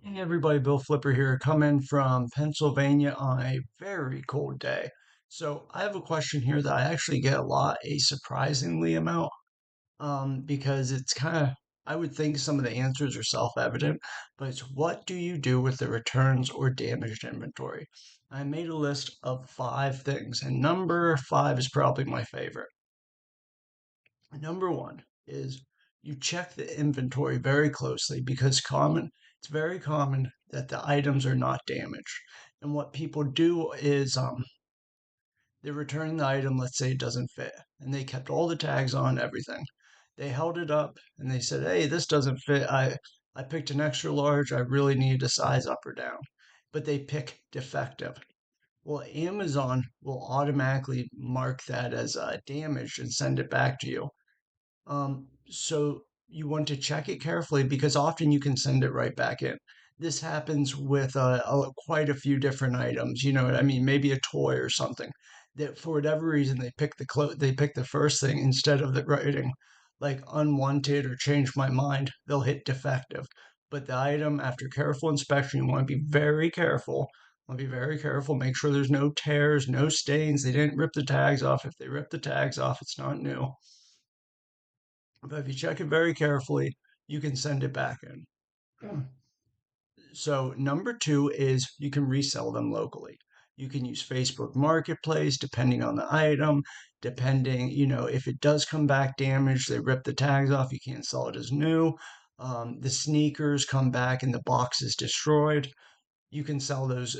Hey everybody, Bill Flipper here, coming from Pennsylvania on a very cold day. So I have a question here that I actually get a surprisingly amount, because it's kind of, I would think some of the answers are self-evident, but it's what do you do with the returns or damaged inventory? I made a list of five things, and number five is probably my favorite. Number one is you check the inventory very closely because it's very common that the items are not damaged. And what people do is they return the item, let's say it doesn't fit, and they kept all the tags on everything. They held it up and they said, "Hey, this doesn't fit. I picked an extra large. I really need a size up or down." But they pick defective. Well, Amazon will automatically mark that as damaged and send it back to you. So you want to check it carefully because often you can send it right back in. This happens with quite a few different items. You know what I mean? Maybe a toy or something that for whatever reason they pick the first thing instead of the writing like unwanted or change my mind. They'll hit defective. But the item, after careful inspection, you want to be very careful. Want to be very careful. Make sure there's no tears, no stains. They didn't rip the tags off. If they rip the tags off, it's not new. But if you check it very carefully, you can send it back in. So, number two is you can resell them locally. You can use Facebook Marketplace depending on the item, depending, if it does come back damaged, they rip the tags off, you can't sell it as new. The sneakers come back and the box is destroyed. You can sell those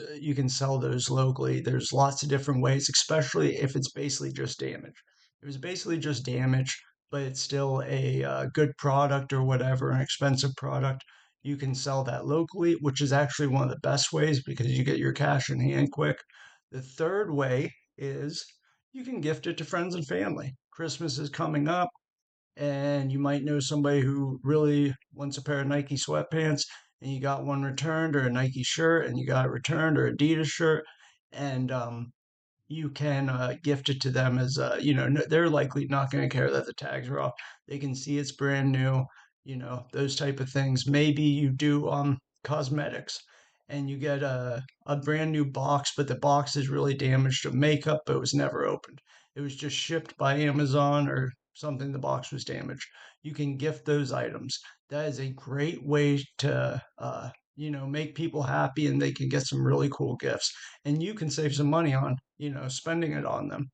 locally. There's lots of different ways, especially if it's basically just damage. It was basically just damage, but it's still a good product or whatever, an expensive product. You can sell that locally, which is actually one of the best ways because you get your cash in hand quick. The third way is you can gift it to friends and family. Christmas is coming up and you might know somebody who really wants a pair of Nike sweatpants and you got one returned, or a Nike shirt and you got it returned, or Adidas shirt, and you can gift it to them as they're likely not going to care that the tags are off. They can see it's brand new, those type of things. Maybe you do cosmetics and you get a brand new box, but the box is really damaged to makeup, but it was never opened. It was just shipped by Amazon or something, the box was damaged. You can gift those items. That is a great way to make people happy and they can get some really cool gifts. And you can save some money on spending it on them,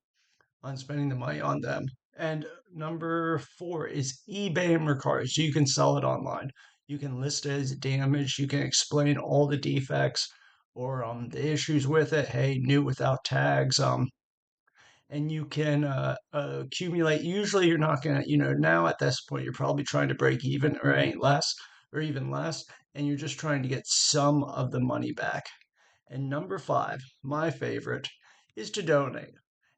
on spending the money on them. And number four is eBay and Mercari. So you can sell it online. You can list it as damaged. You can explain all the defects or the issues with it. Hey, new without tags. And you can accumulate. Usually, you're not gonna, now at this point, you're probably trying to break even or ain't less or even less, and you're just trying to get some of the money back. And number five, my favorite, is to donate.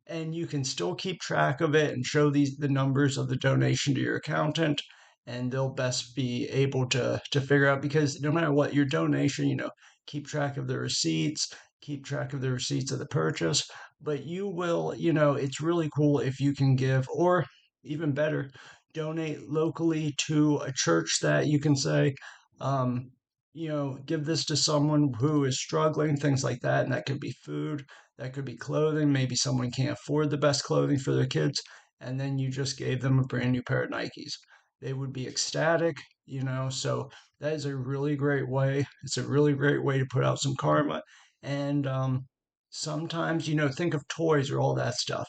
And you can still keep track of it and show the numbers of the donation to your accountant, and they'll best be able to figure out because no matter what your donation, keep track of the receipts, keep track of the receipts of the purchase. But you will, it's really cool if you can give, or even better, donate locally to a church that you can say, um, give this to someone who is struggling, things like that. And that could be food, that could be clothing. Maybe someone can't afford the best clothing for their kids. And then you just gave them a brand new pair of Nikes. They would be ecstatic, So that is a really great way. It's a really great way to put out some karma. And sometimes, think of toys or all that stuff.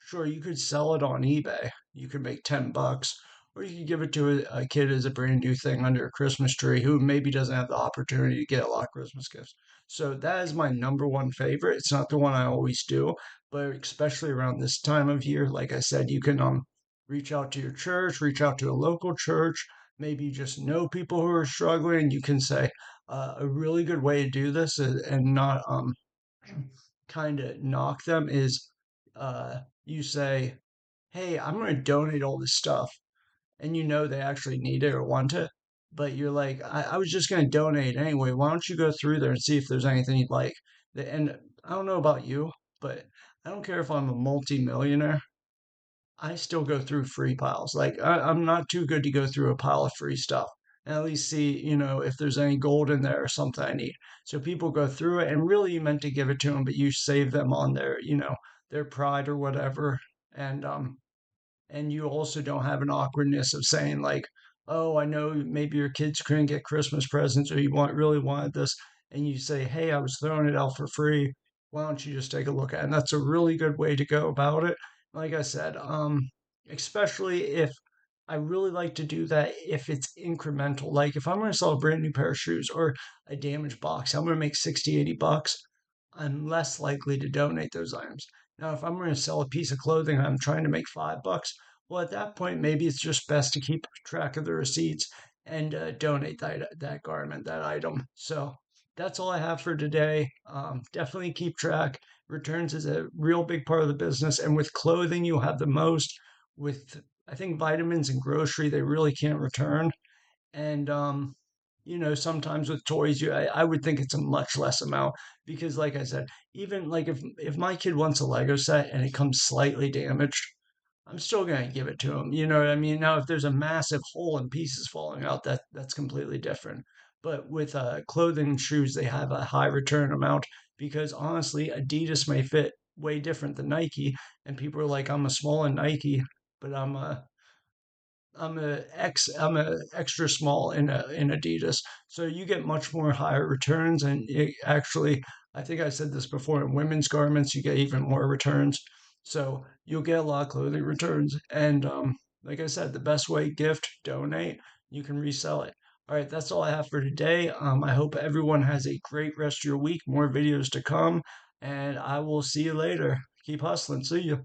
Sure, you could sell it on eBay. You could make $10 or you could give it to a kid as a brand new thing under a Christmas tree who maybe doesn't have the opportunity to get a lot of Christmas gifts. So that is my number one favorite. It's not the one I always do, but especially around this time of year, like I said, you can reach out to your church, reach out to a local church. Maybe you just know people who are struggling. You can say a really good way to do this and not kind of knock them is you say, "Hey, I'm going to donate all this stuff," and they actually need it or want it, but you're like, I was just going to donate anyway. Why don't you go through there and see if there's anything you'd like? And I don't know about you, but I don't care if I'm a multi-millionaire. I still go through free piles. Like I'm not too good to go through a pile of free stuff. and at least see, if there's any gold in there or something I need. So people go through it and really you meant to give it to them, but you save them on their pride or whatever. And you also don't have an awkwardness of saying like, oh, I know maybe your kids couldn't get Christmas presents or you really wanted this, and you say, hey, I was throwing it out for free. Why don't you just take a look at it? And that's a really good way to go about it. Like I said, especially if I really like to do that if it's incremental. Like if I'm going to sell a brand new pair of shoes or a damaged box, I'm going to make 60, 80 bucks. I'm less likely to donate those items. Now, if I'm going to sell a piece of clothing, I'm trying to make 5 bucks. Well, at that point, maybe it's just best to keep track of the receipts and donate that garment, that item. So that's all I have for today. Definitely keep track. Returns is a real big part of the business. And with clothing, you have the most. With, I think, vitamins and grocery, they really can't return. And sometimes with toys, I would think it's a much less amount because, like I said, even like if my kid wants a Lego set and it comes slightly damaged, I'm still gonna give it to him. You know what I mean? Now, if there's a massive hole and pieces falling out, that's completely different. But with clothing and shoes, they have a high return amount because honestly, Adidas may fit way different than Nike, and people are like, I'm a small in Nike, but I'm a extra small in Adidas. So you get much more higher returns and actually I think I said this before in women's garments you get even more returns. So you'll get a lot of clothing returns and like I said the best way gift donate you can resell it. All right, that's all I have for today. I hope everyone has a great rest of your week. More videos to come and I will see you later. Keep hustling. See you.